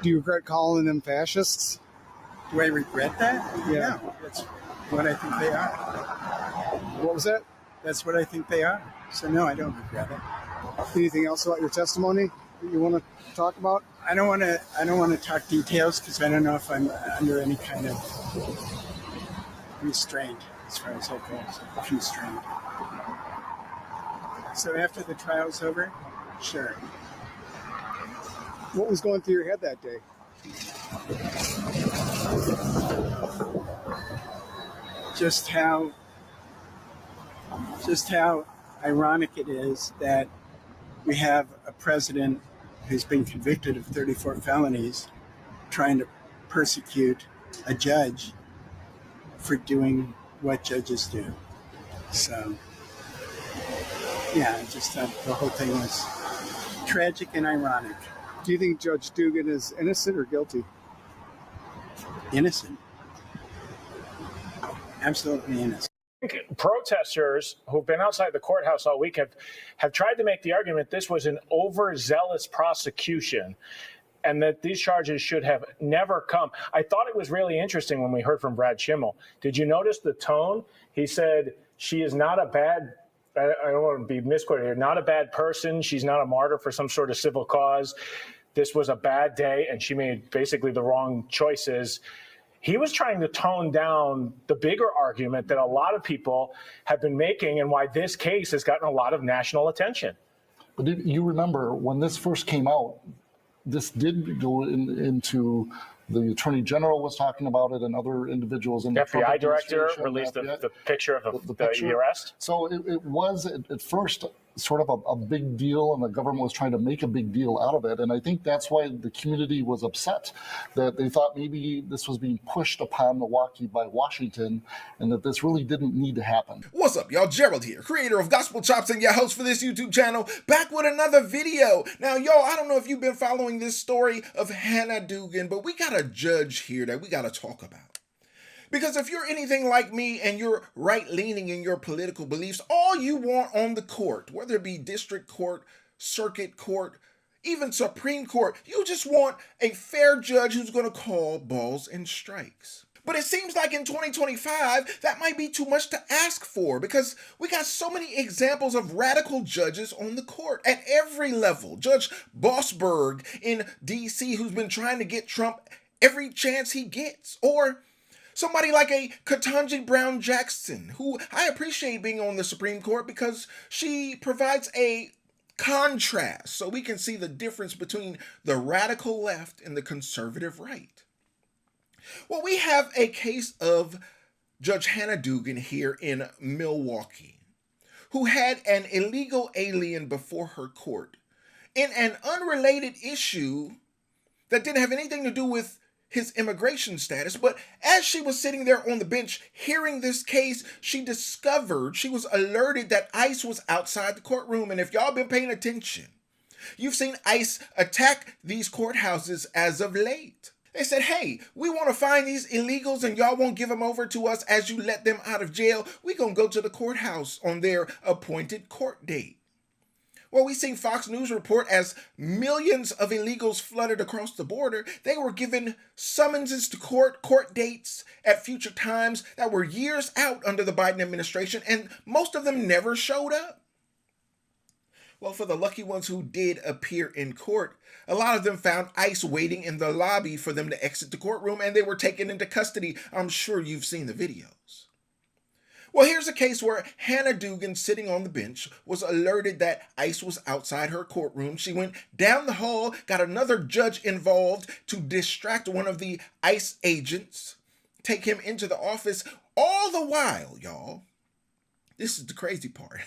Do you regret calling them fascists? Do I regret that? Yeah. No, that's what I think they are. What was that? That's what I think they are. So no, I don't regret it. Anything else about your testimony that you want to talk about? I don't want to talk details because I don't know if I'm under any kind of restraint as far as that goes. Constraint. So after the trial's over, sure. What was going through your head that day? Just how ironic it is that we have a president who's been convicted of 34 felonies trying to persecute a judge for doing what judges do. So, yeah, I just thought the whole thing was tragic and ironic. Do you think Judge Dugan is innocent or guilty? Innocent. Absolutely innocent. Protesters who've been outside the courthouse all week have tried to make the argument this was an overzealous prosecution and that these charges should have never come. I thought it was really interesting when we heard from Brad Schimmel. Did you notice the tone? He said, she is not a bad, I don't want to be misquoted here, not a bad person. She's not a martyr for some sort of civil cause. This was a bad day, and she made basically the wrong choices. He was trying to tone down the bigger argument that a lot of people have been making and why this case has gotten a lot of national attention. But you remember when this first came out, this did go into the Attorney General was talking about it and other individuals in the FBI director released the picture of the arrest. So it was at first sort of a big deal, and the government was trying to make a big deal out of it. And I think that's why the community was upset, that they thought maybe this was being pushed upon Milwaukee by Washington and that this really didn't need to happen. What's up, y'all? Gerald here, creator of Gospel Chops and your host for this YouTube channel, back with another video. Now, y'all, I don't know if you've been following this story of Hannah Dugan, but we got a judge here that we got to talk about. Because if you're anything like me and you're right-leaning in your political beliefs, all you want on the court, whether it be district court, circuit court, even Supreme Court, you just want a fair judge who's going to call balls and strikes. But it seems like in 2025, that might be too much to ask for because we got so many examples of radical judges on the court at every level. Judge Bossberg in D.C., who's been trying to get Trump every chance he gets, or somebody like a Ketanji Brown Jackson, who I appreciate being on the Supreme Court because she provides a contrast so we can see the difference between the radical left and the conservative right. Well, we have a case of Judge Hannah Dugan here in Milwaukee, who had an illegal alien before her court in an unrelated issue that didn't have anything to do with his immigration status. But as she was sitting there on the bench hearing this case, she was alerted that ICE was outside the courtroom. And if y'all been paying attention, you've seen ICE attack these courthouses as of late. They said, hey, we want to find these illegals and y'all won't give them over to us as you let them out of jail. We're going to go to the courthouse on their appointed court date. Well, we seen Fox News report as millions of illegals flooded across the border. They were given summonses to court dates at future times that were years out under the Biden administration, and most of them never showed up. Well, for the lucky ones who did appear in court, a lot of them found ICE waiting in the lobby for them to exit the courtroom, and they were taken into custody. I'm sure you've seen the videos. Well, here's a case where Hannah Dugan, sitting on the bench, was alerted that ICE was outside her courtroom. She went down the hall, got another judge involved to distract one of the ICE agents, take him into the office. All the while, y'all, this is the crazy part.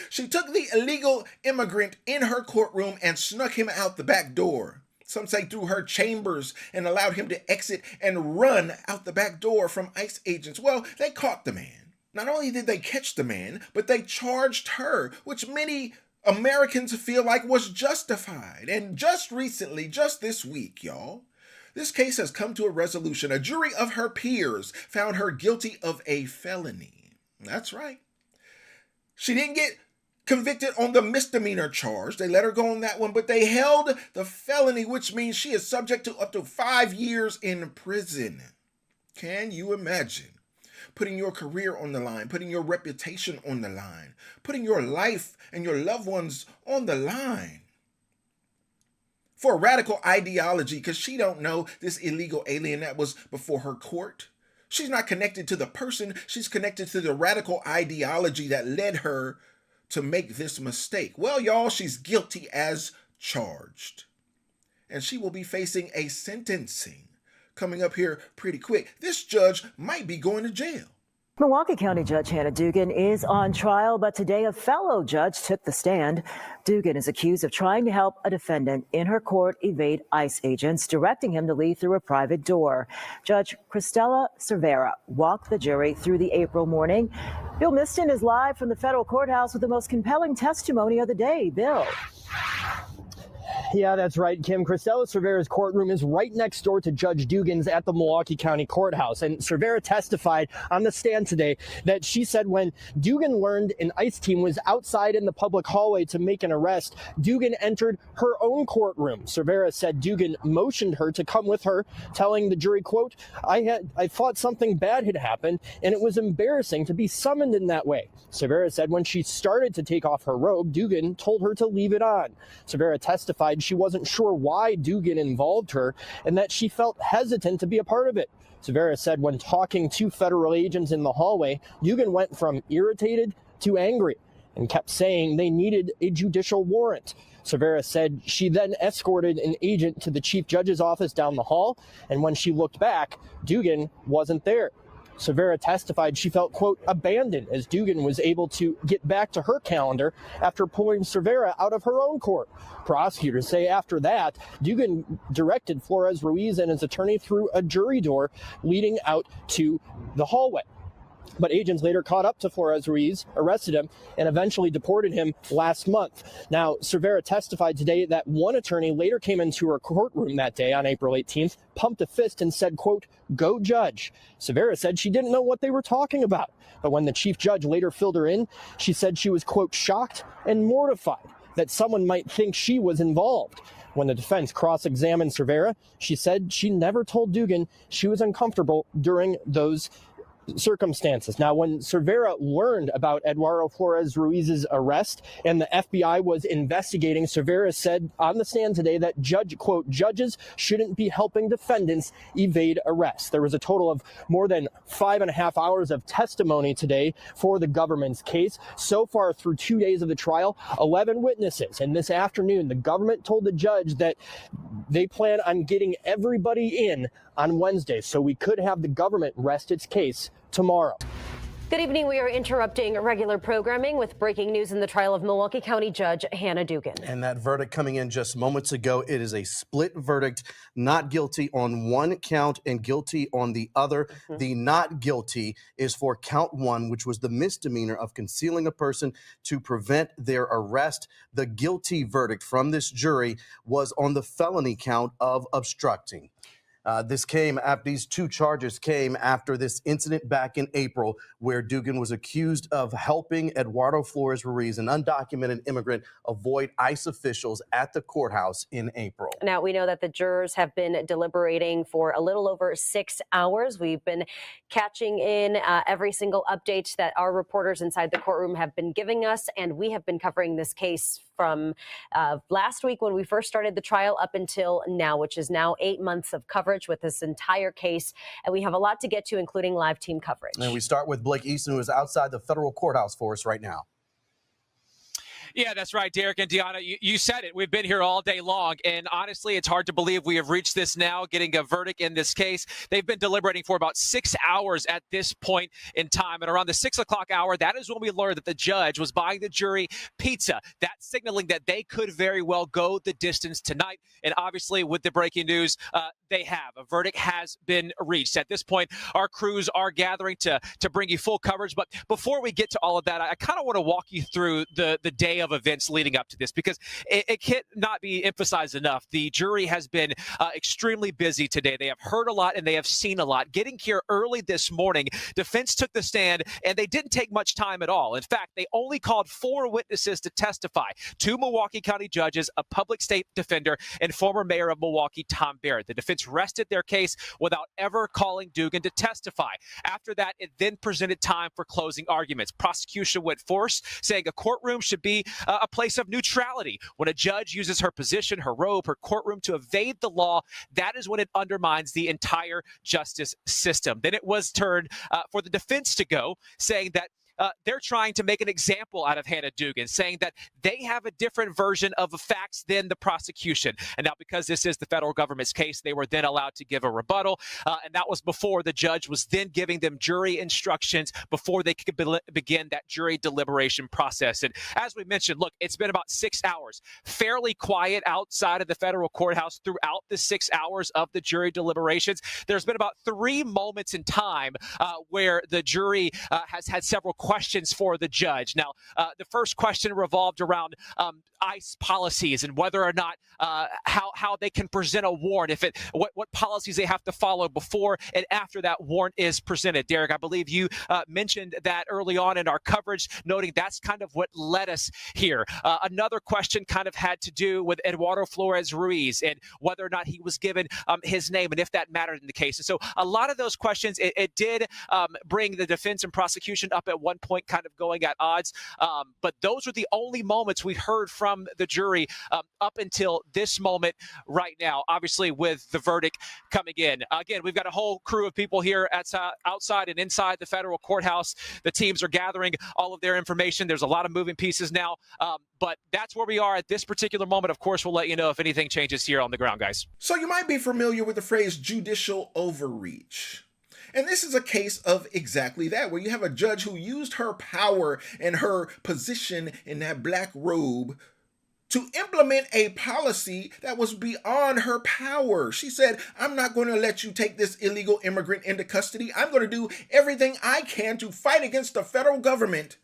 She took the illegal immigrant in her courtroom and snuck him out the back door. Some say through her chambers, and allowed him to exit and run out the back door from ICE agents. Well, they caught the man. Not only did they catch the man, but they charged her, which many Americans feel like was justified. And just recently, just this week, y'all, this case has come to a resolution. A jury of her peers found her guilty of a felony. That's right. She didn't get convicted on the misdemeanor charge. They let her go on that one, but they held the felony, which means she is subject to up to 5 years in prison. Can you imagine putting your career on the line, putting your reputation on the line, putting your life and your loved ones on the line for a radical ideology? Because she don't know this illegal alien that was before her court. She's not connected to the person. She's connected to the radical ideology that led her to make this mistake. Well, y'all, she's guilty as charged. And she will be facing a sentencing coming up here pretty quick. This judge might be going to jail. Milwaukee County Judge Hannah Dugan is on trial, but today a fellow judge took the stand. Dugan is accused of trying to help a defendant in her court evade ICE agents, directing him to leave through a private door. Judge Cristela Cervera walked the jury through the April morning. Bill Miston is live from the federal courthouse with the most compelling testimony of the day. Bill. Yeah, that's right, Kim. Cristela Cervera's courtroom is right next door to Judge Dugan's at the Milwaukee County Courthouse. And Cervera testified on the stand today that she said when Dugan learned an ICE team was outside in the public hallway to make an arrest, Dugan entered her own courtroom. Cervera said Dugan motioned her to come with her, telling the jury, quote, I thought something bad had happened, and it was embarrassing to be summoned in that way. Cervera said when she started to take off her robe, Dugan told her to leave it on. Cervera testified she wasn't sure why Dugan involved her and that she felt hesitant to be a part of it. Cervera said when talking to federal agents in the hallway, Dugan went from irritated to angry and kept saying they needed a judicial warrant. Cervera said she then escorted an agent to the chief judge's office down the hall, and when she looked back, Dugan wasn't there. Cervera testified she felt, quote, abandoned as Dugan was able to get back to her calendar after pulling Cervera out of her own court. Prosecutors say after that, Dugan directed Flores-Ruiz and his attorney through a jury door leading out to the hallway. But agents later caught up to Flores-Ruiz, arrested him, and eventually deported him last month. Now, Cervera testified today that one attorney later came into her courtroom that day on April 18th, pumped a fist and said, quote, go judge. Cervera said she didn't know what they were talking about. But when the chief judge later filled her in, she said she was, quote, shocked and mortified that someone might think she was involved. When the defense cross-examined Cervera, she said she never told Dugan she was uncomfortable during those circumstances. Now, when Cervera learned about Eduardo Flores-Ruiz's arrest and the FBI was investigating, Cervera said on the stand today that judges shouldn't be helping defendants evade arrest. There was a total of more than 5.5 hours of testimony today for the government's case. So far, through 2 days of the trial, 11 witnesses. And this afternoon, the government told the judge that they plan on getting everybody in on Wednesday, so we could have the government rest its case tomorrow. Good evening. We are interrupting regular programming with breaking news in the trial of Milwaukee County Judge Hannah Dugan. And that verdict coming in just moments ago, it is a split verdict, not guilty on one count and guilty on the other. The not guilty is for count one, which was the misdemeanor of concealing a person to prevent their arrest. The guilty verdict from this jury was on the felony count of obstructing. These two charges came after this incident back in April where Dugan was accused of helping Eduardo Flores-Ruiz, an undocumented immigrant, avoid ICE officials at the courthouse in April. Now, we know that the jurors have been deliberating for a little over 6 hours. We've been catching in every single update that our reporters inside the courtroom have been giving us, and we have been covering this case from last week when we first started the trial up until now, which is now 8 months of coverage with this entire case. And we have a lot to get to, including live team coverage. And we start with Blake Easton, who is outside the federal courthouse for us right now. Yeah, that's right, Derek and Deanna. You said it. We've been here all day long. And honestly, it's hard to believe we have reached this now, getting a verdict in this case. They've been deliberating for about 6 hours at this point in time. And around the 6 o'clock hour, that is when we learned that the judge was buying the jury pizza. That's signaling that they could very well go the distance tonight. And obviously, with the breaking news, they have. A verdict has been reached. At this point, our crews are gathering to bring you full coverage. But before we get to all of that, I kind of want to walk you through the day of events leading up to this, because it cannot be emphasized enough. The jury has been extremely busy today. They have heard a lot and they have seen a lot. Getting here early this morning, defense took the stand and they didn't take much time at all. In fact, they only called 4 witnesses to testify: 2 Milwaukee County judges, a public state defender, and former mayor of Milwaukee, Tom Barrett. The defense rested their case without ever calling Dugan to testify. After that, it then presented time for closing arguments. Prosecution went first, saying a courtroom should be a place of neutrality. When a judge uses her position, her robe, her courtroom to evade the law, that is when it undermines the entire justice system. Then it was turned for the defense to go, saying that they're trying to make an example out of Hannah Dugan, saying that they have a different version of the facts than the prosecution. And now, because this is the federal government's case, they were then allowed to give a rebuttal. And that was before the judge was then giving them jury instructions before they could begin that jury deliberation process. And as we mentioned, look, it's been about 6 hours, fairly quiet outside of the federal courthouse throughout the 6 hours of the jury deliberations. There's been about 3 moments in time where the jury has had several questions for the judge. Now, the first question revolved around ICE policies and whether or not how they can present a warrant, what policies they have to follow before and after that warrant is presented. Derek, I believe you mentioned that early on in our coverage, noting that's kind of what led us here. Another question kind of had to do with Eduardo Flores-Ruiz and whether or not he was given his name and if that mattered in the case. And so a lot of those questions, it did bring the defense and prosecution up at one point, kind of going at odds. But those were the only moments we heard from the jury up until this moment right now, obviously with the verdict coming in. Again, we've got a whole crew of people here outside and inside the federal courthouse. The teams are gathering all of their information. There's a lot of moving pieces now, but that's where we are at this particular moment. Of course, we'll let you know if anything changes here on the ground, guys. So you might be familiar with the phrase judicial overreach. And this is a case of exactly that, where you have a judge who used her power and her position in that black robe to implement a policy that was beyond her power. She said, I'm not going to let you take this illegal immigrant into custody. I'm going to do everything I can to fight against the federal government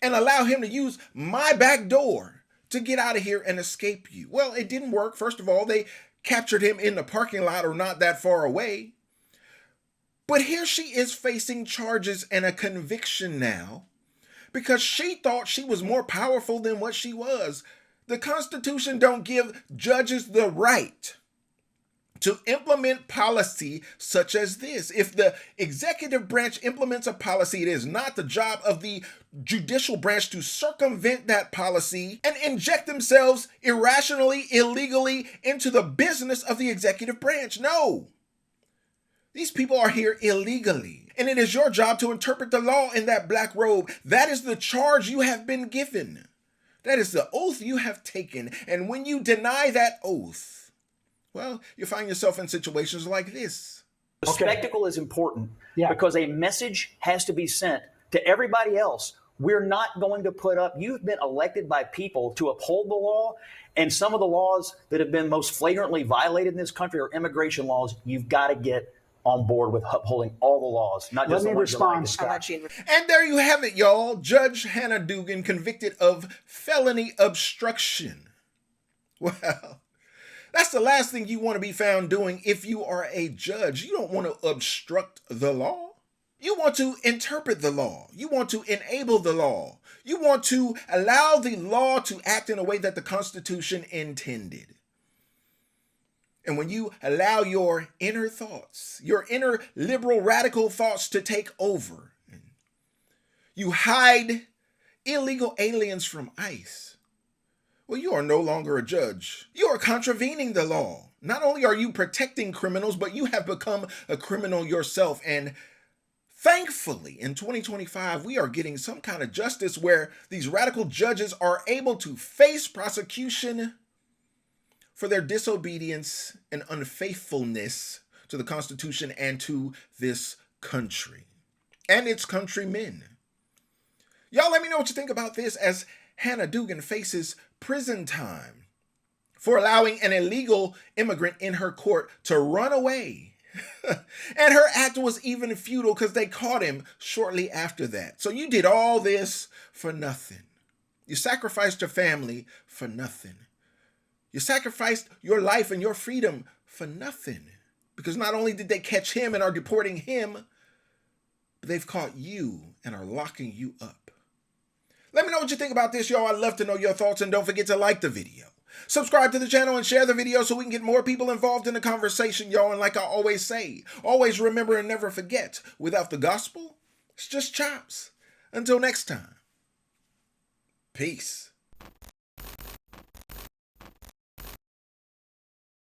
and allow him to use my back door to get out of here and escape you. Well, it didn't work. First of all, they captured him in the parking lot or not that far away. But here she is facing charges and a conviction now because she thought she was more powerful than what she was. The Constitution don't give judges the right to implement policy such as this. If the executive branch implements a policy, it is not the job of the judicial branch to circumvent that policy and inject themselves irrationally, illegally into the business of the executive branch. No. These people are here illegally, and it is your job to interpret the law in that black robe. That is the charge you have been given. That is the oath you have taken. And when you deny that oath, well, you find yourself in situations like this. The spectacle is important because a message has to be sent to everybody else. We're not going to put up, you've been elected by people to uphold the law, and some of the laws that have been most flagrantly violated in this country are immigration laws. You've got to get on board with upholding all the laws, not just the ones you like, Scott. And there you have it, y'all. Judge Hannah Dugan convicted of felony obstruction. Well, that's the last thing you want to be found doing if you are a judge. You don't want to obstruct the law. You want to interpret the law. You want to enable the law. You want to allow the law to act in a way that the Constitution intended. And when you allow your inner thoughts, your inner liberal radical thoughts to take over, you hide illegal aliens from ICE, well, you are no longer a judge. You are contravening the law. Not only are you protecting criminals, but you have become a criminal yourself. And thankfully, in 2025, we are getting some kind of justice where these radical judges are able to face prosecution for their disobedience and unfaithfulness to the Constitution and to this country and its countrymen. Y'all let me know what you think about this as Hannah Dugan faces prison time for allowing an illegal immigrant in her court to run away. And her act was even futile because they caught him shortly after that. So you did all this for nothing. You sacrificed your family for nothing. You sacrificed your life and your freedom for nothing. Because not only did they catch him and are deporting him, but they've caught you and are locking you up. Let me know what you think about this, y'all. I'd love to know your thoughts, and don't forget to like the video. Subscribe to the channel and share the video so we can get more people involved in the conversation, y'all. And like I always say, always remember and never forget, without the gospel, it's just chops. Until next time, peace.